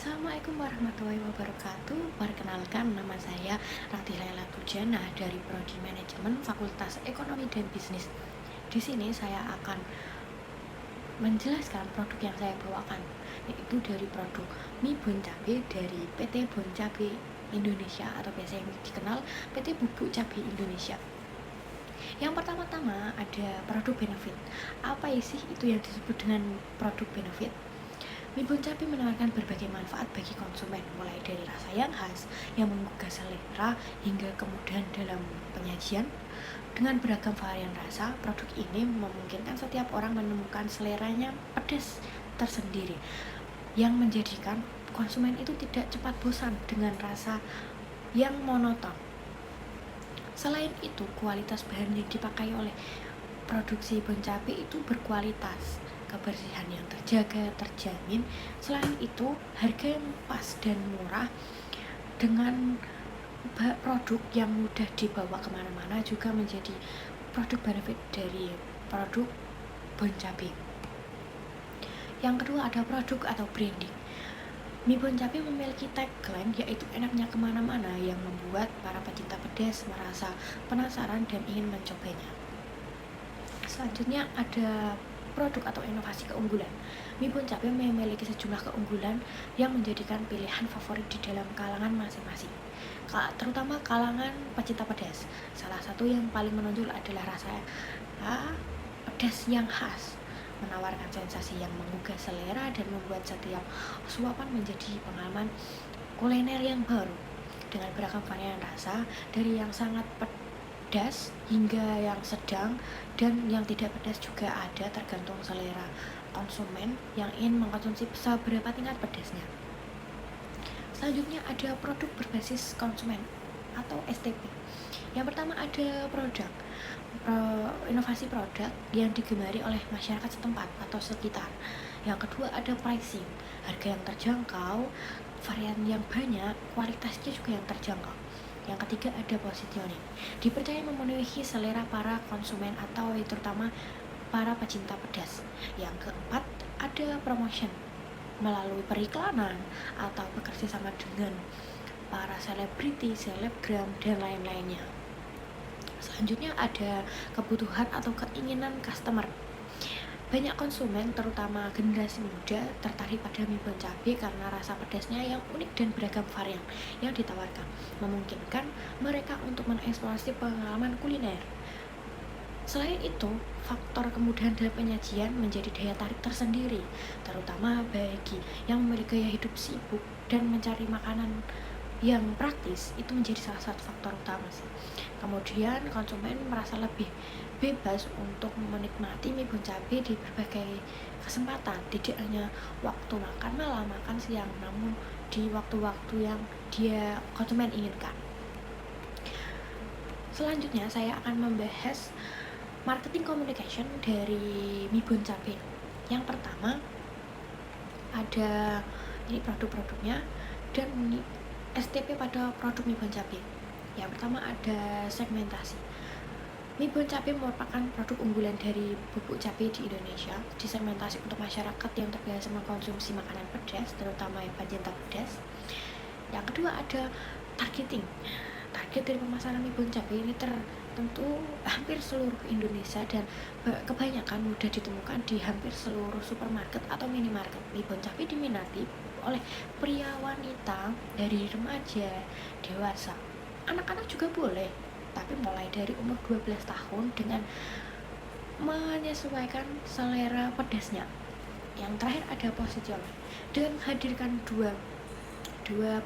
Assalamualaikum warahmatullahi wabarakatuh. Perkenalkan, nama saya Ratih Laila Tujana dari Prodi Manajemen Fakultas Ekonomi dan Bisnis. Di sini saya akan menjelaskan produk yang saya bawakan, yaitu dari produk mie Bon Cabe dari PT Bon Cabe Indonesia atau biasa yang dikenal PT Bubuk Cabe Indonesia. Yang pertama-tama ada produk benefit. Apa sih itu yang disebut dengan produk benefit? Mie Bon Cabe menawarkan berbagai manfaat bagi konsumen, mulai dari rasa yang khas, yang menggugah selera, hingga kemudahan dalam penyajian. Dengan beragam varian rasa, produk ini memungkinkan setiap orang menemukan seleranya pedas tersendiri, yang menjadikan konsumen itu tidak cepat bosan dengan rasa yang monoton. Selain itu, kualitas bahan yang dipakai oleh produksi Bon Cabe itu berkualitas, kebersihan yang terjaga, terjamin. Selain itu, harga yang pas dan murah dengan produk yang mudah dibawa kemana-mana juga menjadi produk benefit dari produk Bon Cabe. Yang kedua ada produk atau branding. Mie Bon Cabe memiliki tagline yaitu enaknya kemana-mana, yang membuat para pecinta pedas merasa penasaran dan ingin mencobanya. Selanjutnya ada produk atau inovasi keunggulan. Mie Bon Cabe memiliki sejumlah keunggulan yang menjadikan pilihan favorit di dalam kalangan masing-masing, terutama kalangan pecinta pedas. Salah satu yang paling menonjol adalah rasa pedas yang khas, menawarkan sensasi yang menggugah selera dan membuat setiap suapan menjadi pengalaman kuliner yang baru. Dengan beragam varian rasa, dari yang sangat pedas hingga yang sedang dan yang tidak pedas juga ada, tergantung selera konsumen yang ingin mengkonsumsi seberapa tingkat pedasnya. Selanjutnya ada produk berbasis konsumen atau STP. Yang pertama ada inovasi produk yang digemari oleh masyarakat setempat atau sekitar. Yang kedua ada pricing, harga yang terjangkau, varian yang banyak, kualitasnya juga yang terjangkau. Yang ketiga ada positioning, dipercaya memenuhi selera para konsumen atau terutama para pecinta pedas. Yang keempat ada promotion, melalui periklanan atau bekerja sama dengan para selebriti, selebgram, dan lain-lainnya. Selanjutnya ada kebutuhan atau keinginan customer. Banyak konsumen, terutama generasi muda, tertarik pada mie Bon Cabe karena rasa pedasnya yang unik dan beragam varian yang ditawarkan, memungkinkan mereka untuk mengeksplorasi pengalaman kuliner. Selain itu, faktor kemudahan dalam penyajian menjadi daya tarik tersendiri, terutama bagi yang memiliki gaya hidup sibuk dan mencari makanan yang praktis. Itu menjadi salah satu faktor utama sih. Kemudian konsumen merasa lebih bebas untuk menikmati mie Bon Cabe di berbagai kesempatan, tidak hanya waktu makan malam, makan siang, namun di waktu-waktu yang dia konsumen inginkan. Selanjutnya saya akan membahas marketing communication dari mie Bon Cabe. Yang pertama ada ini produk-produknya dan STP pada produk mie Bon Cabe. Yang pertama ada segmentasi. Mie Bon Cabe merupakan produk unggulan dari Bubuk Cabe di Indonesia, disegmentasi untuk masyarakat yang terbiasa mengkonsumsi makanan pedas, terutama yang pecinta pedas. Yang kedua ada targeting. Target dari pemasaran mie Bon Cabe ini tentu hampir seluruh Indonesia dan kebanyakan mudah ditemukan di hampir seluruh supermarket atau minimarket. Mie Bon Cabe diminati oleh pria, wanita, dari remaja, dewasa, anak-anak juga boleh, tapi mulai dari umur 12 tahun dengan menyesuaikan selera pedasnya. Yang terakhir ada positioning, dengan menghadirkan dua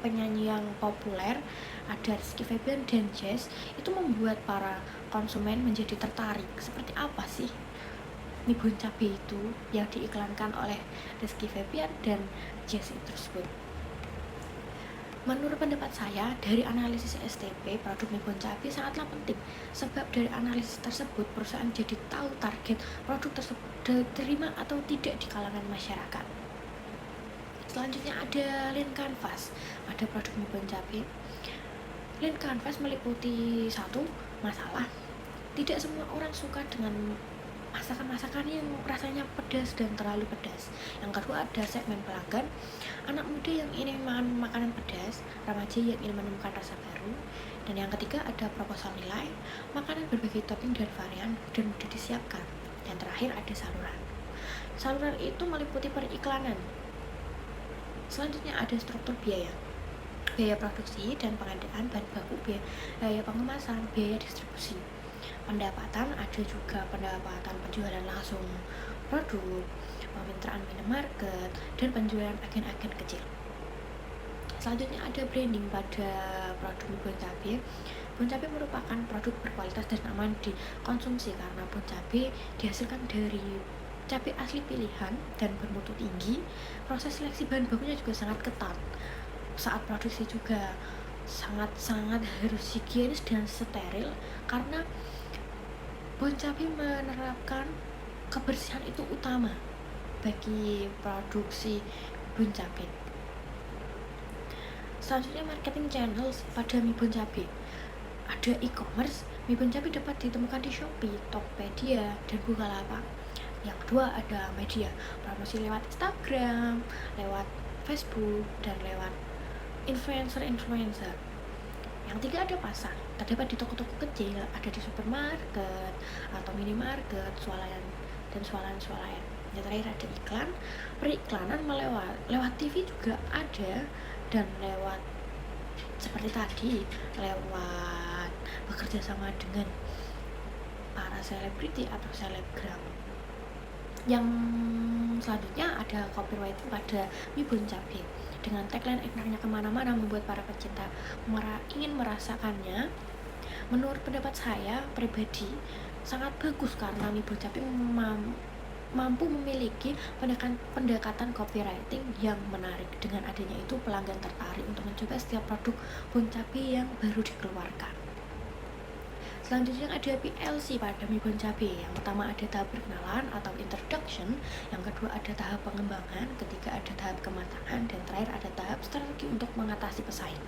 penyanyi yang populer, ada Rizky Febian dan Jess. Itu membuat para konsumen menjadi tertarik. Seperti apa sih mie Bon Cabe itu yang diiklankan oleh Rizky Febian dan Jess itu tersebut? Menurut pendapat saya, dari analisis STP produk mie Bon Cabe sangatlah penting, sebab dari analisis tersebut perusahaan jadi tahu target produk tersebut diterima atau tidak di kalangan masyarakat. Selanjutnya ada lean canvas pada produk mie Bon Cabe. Lean canvas meliputi satu, masalah. Tidak semua orang suka dengan masakan-masakan yang rasanya pedas dan terlalu pedas. Yang kedua ada segmen pelanggan. Anak muda pemuda yang ingin makan makanan pedas, remaja yang ingin menemukan rasa baru, dan yang ketiga ada proposal nilai, makanan berbagai topping dan varian dan mudah disiapkan. Dan terakhir ada saluran. Saluran itu meliputi periklanan. Selanjutnya ada struktur biaya. Biaya produksi dan pengadaan bahan baku, biaya pengemasan, biaya distribusi. Pendapatan ada juga pendapatan penjualan langsung produk, pemitraan minimarket, dan penjualan agen-agen kecil. Selanjutnya ada branding pada produk mie bon cabe. Bon cabe merupakan produk berkualitas dan aman dikonsumsi karena bon cabe dihasilkan dari cabai asli pilihan dan bermutu tinggi. Proses seleksi bahan bakunya juga sangat ketat. Saat produksi juga sangat harus higienis dan steril karena bon cabe menerapkan kebersihan itu utama bagi produksi bon cabe. Selanjutnya marketing channels pada mie bon cabe. Ada e-commerce, mie bon cabe dapat ditemukan di Shopee, Tokopedia, dan Bukalapak. Yang kedua ada media, promosi lewat Instagram, lewat Facebook, dan lewat influencer. Yang ketiga ada pasar, terdapat di toko-toko kecil, ada di supermarket atau minimarket, swalayan dan swalayan. Yang terakhir ada iklan, periklanan lewat TV juga ada, dan lewat seperti tadi lewat bekerja sama dengan para selebriti atau selebgram. Yang selanjutnya ada copywriting pada mie bon cabe. Dengan tagline enaknya kemana-mana membuat para pecinta ingin merasakannya. Menurut pendapat saya pribadi sangat bagus karena mie bon cabe mampu memiliki pendekatan copywriting yang menarik. Dengan adanya itu pelanggan tertarik untuk mencoba setiap produk bon cabe yang baru dikeluarkan. Selanjutnya ada PLC pada mie bon cabe. Yang pertama ada tahap perkenalan atau introduction, yang kedua ada tahap pengembangan, ketiga ada tahap kematangan, dan terakhir ada tahap strategi untuk mengatasi pesaing.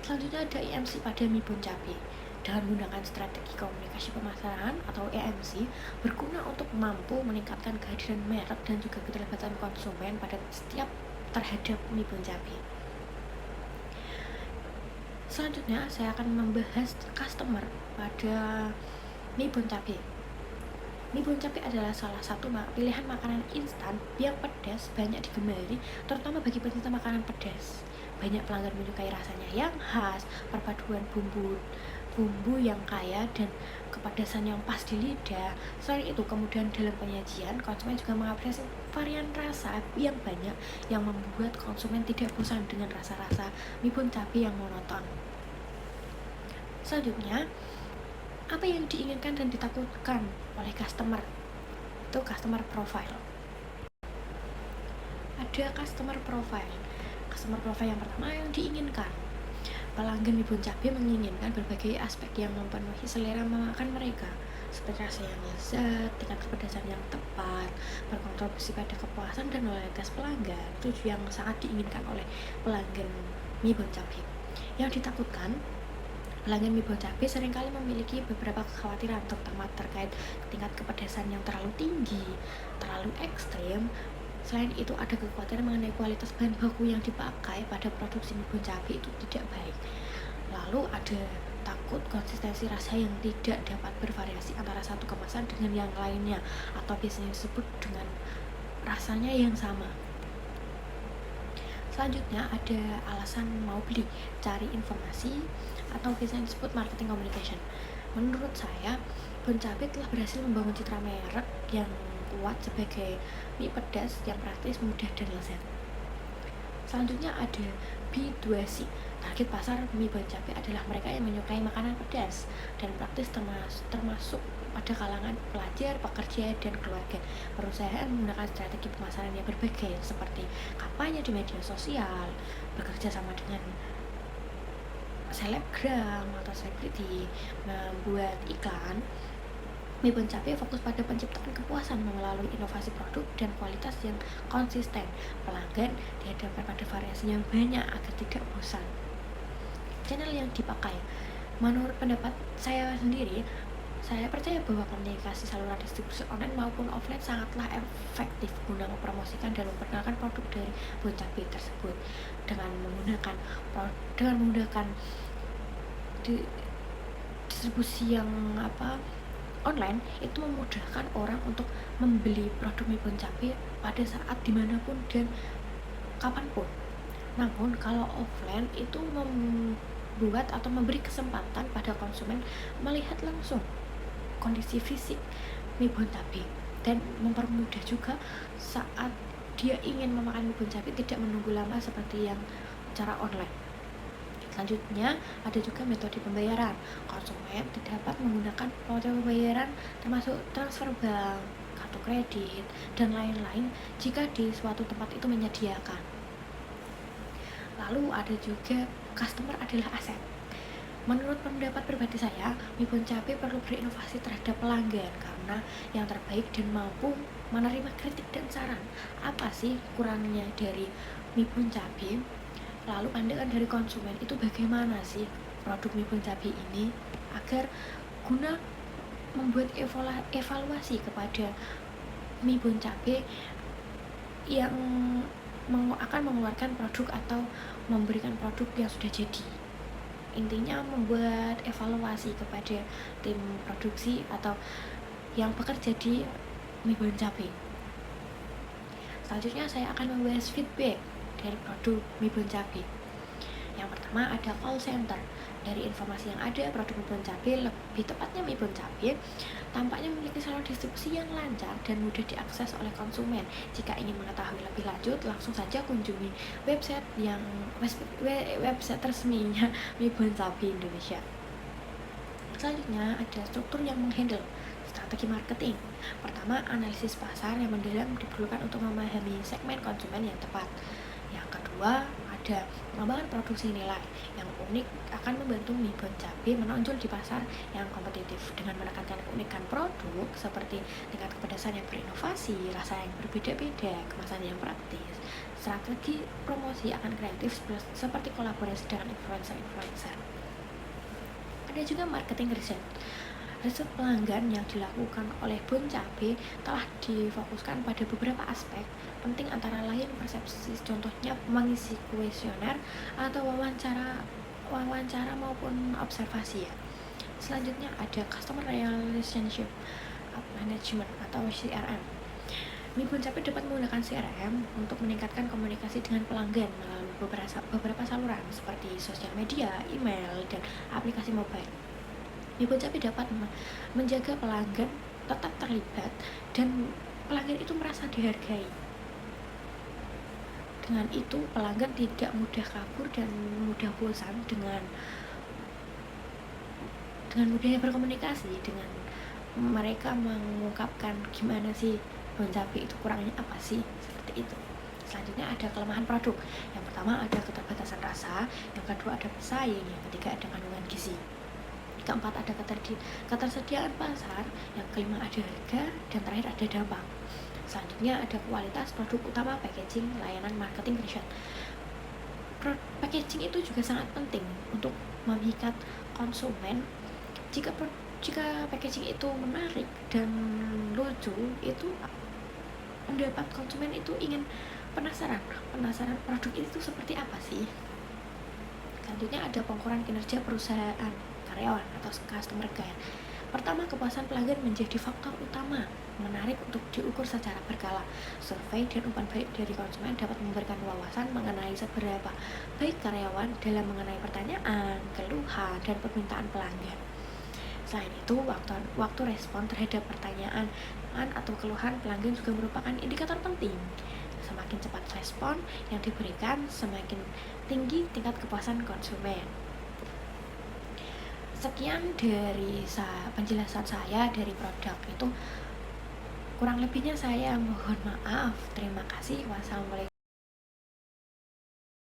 Selanjutnya ada EMC pada mie bon cabe. Dengan menggunakan strategi komunikasi pemasaran atau EMC berguna untuk mampu meningkatkan kehadiran merek dan juga keterlibatan konsumen pada setiap terhadap mie bon cabe. Selanjutnya saya akan membahas customer pada mie bon cabe. Mie bon cabe adalah salah satu pilihan makanan instan yang pedas banyak digemari, terutama bagi pencinta makanan pedas. Banyak pelanggan menyukai rasanya yang khas, perpaduan bumbu yang kaya dan kepedasan yang pas di lidah. Selain itu, kemudian dalam penyajian, konsumen juga mengapresiasi varian rasa yang banyak yang membuat konsumen tidak bosan dengan rasa-rasa mie bon cabe yang monoton. Selanjutnya, apa yang diinginkan dan ditakutkan oleh customer? Itu customer profile. Ada customer profile. Customer profile yang pertama yang diinginkan. Pelanggan mie bon cabe menginginkan berbagai aspek yang memenuhi selera makan mereka, seperti rasa yang lezat, tingkat kepedasan yang tepat, berkontribusi pada kepuasan dan loyalitas pelanggan. Itu yang sangat diinginkan oleh pelanggan mie bon cabe. Yang ditakutkan, pelanggan mie bon cabe seringkali memiliki beberapa kekhawatiran, terutama terkait tingkat kepedasan yang terlalu tinggi, terlalu ekstrim. Selain itu ada kekhawatiran mengenai kualitas bahan baku yang dipakai pada produksi mie bon cabe itu tidak baik. Lalu ada takut konsistensi rasa yang tidak dapat bervariasi antara satu kemasan dengan yang lainnya, atau biasanya disebut dengan rasanya yang sama. Selanjutnya ada alasan mau beli, cari informasi, atau biasanya disebut marketing communication. Menurut saya, bon cabe telah berhasil membangun citra merek yang kuat sebagai mie pedas yang praktis, mudah, dan lezat. Selanjutnya ada B2C. Target pasar mie bon cabe adalah mereka yang menyukai makanan pedas dan praktis, termasuk pada kalangan pelajar, pekerja, dan keluarga. Perusahaan menggunakan strategi pemasaran yang berbagai seperti kampanye di media sosial, bekerja sama dengan selebgram atau selebriti, membuat iklan. Mie bon cabe fokus pada penciptaan kepuasan melalui inovasi produk dan kualitas yang konsisten. Pelanggan dihadapkan pada variasi yang banyak agar tidak bosan. Channel yang dipakai, menurut pendapat saya sendiri, Saya percaya bahwa komunikasi saluran distribusi online maupun offline sangatlah efektif guna mempromosikan dan memperkenalkan produk dari Boncabe tersebut dengan menggunakan di, distribusi yang online itu memudahkan orang untuk membeli produk mie Boncabe pada saat dimanapun dan kapanpun. Namun kalau offline itu membuat atau memberi kesempatan pada konsumen melihat langsung kondisi fisik mie Boncabe dan mempermudah juga saat dia ingin memakan mie Boncabe tidak menunggu lama seperti yang cara online. Selanjutnya ada juga metode pembayaran. Konsumen dapat menggunakan metode pembayaran termasuk transfer bank, kartu kredit, dan lain-lain jika di suatu tempat itu menyediakan. Lalu ada juga customer adalah aset. Menurut pendapat pribadi saya, mie Boncabe perlu berinovasi terhadap pelanggan karena yang terbaik dan mampu menerima kritik dan saran. Apa sih kurangnya dari mie Boncabe? Lalu pandangan dari konsumen itu bagaimana sih produk mie Boncabe ini agar guna membuat evaluasi kepada mie Boncabe yang akan mengeluarkan produk atau memberikan produk yang sudah jadi. Intinya membuat evaluasi kepada tim produksi atau yang bekerja di mie Boncabe. Selanjutnya saya akan membahas feedback dari produk mie Boncabe. Yang pertama ada call center. Dari informasi yang ada, produk mie Boncabe, lebih tepatnya mie Boncabe, tampaknya memiliki saluran distribusi yang lancar dan mudah diakses oleh konsumen. Jika ingin mengetahui lebih lanjut, langsung saja kunjungi website resminya mie Boncabe Indonesia. Selanjutnya ada struktur yang menghandle strategi marketing. Pertama, analisis pasar yang mendalam diperlukan untuk memahami segmen konsumen yang tepat. Yang kedua, ada pengembangan produksi nilai yang unik akan membantu mie Boncabe menonjol di pasar yang kompetitif dengan menekankan keunikan produk seperti tingkat kepedasan yang berinovasi, rasa yang berbeda-beda, kemasan yang praktis. Strategi promosi akan kreatif seperti kolaborasi dengan influencer. Ada juga marketing riset. Riset pelanggan yang dilakukan oleh Boncabe telah difokuskan pada beberapa aspek penting antara lain persepsi, contohnya mengisi kuesioner atau wawancara maupun observasi ya. Selanjutnya ada Customer Relationship Management atau CRM. Mie Boncabe dapat menggunakan CRM untuk meningkatkan komunikasi dengan pelanggan melalui beberapa saluran seperti sosial media, email, dan aplikasi mobile. Mie Boncabe dapat menjaga pelanggan tetap terlibat dan pelanggan itu merasa dihargai. Dengan itu pelanggan tidak mudah kabur dan mudah bosan dengan mudahnya berkomunikasi dengan mereka mengungkapkan gimana sih Boncabe itu kurangnya apa sih, seperti itu. Selanjutnya ada kelemahan produk. Yang pertama ada keterbatasan rasa, yang kedua ada pesaing, yang ketiga ada kandungan gizi. Keempat ada ketersediaan pasar, yang kelima ada harga, dan terakhir ada dampak. Selanjutnya ada kualitas produk utama, packaging, layanan, marketing, riset. Packaging itu juga sangat penting untuk memikat konsumen. Jika packaging itu menarik dan lucu, itu mendapat konsumen itu ingin penasaran produk itu seperti apa sih. Selanjutnya ada pengukuran kinerja perusahaan, karyawan atau customer care. Pertama, kepuasan pelanggan menjadi faktor utama menarik untuk diukur secara berkala. Survei dan umpan balik dari konsumen dapat memberikan wawasan mengenai seberapa baik karyawan dalam mengenai pertanyaan, keluhan, dan permintaan pelanggan. Selain itu, waktu respon terhadap pertanyaan atau keluhan pelanggan juga merupakan indikator penting. Semakin cepat respon yang diberikan, semakin tinggi tingkat kepuasan konsumen. Sekian dari penjelasan saya dari produk itu. Kurang lebihnya saya mohon maaf. Terima kasih. Wassalamualaikum.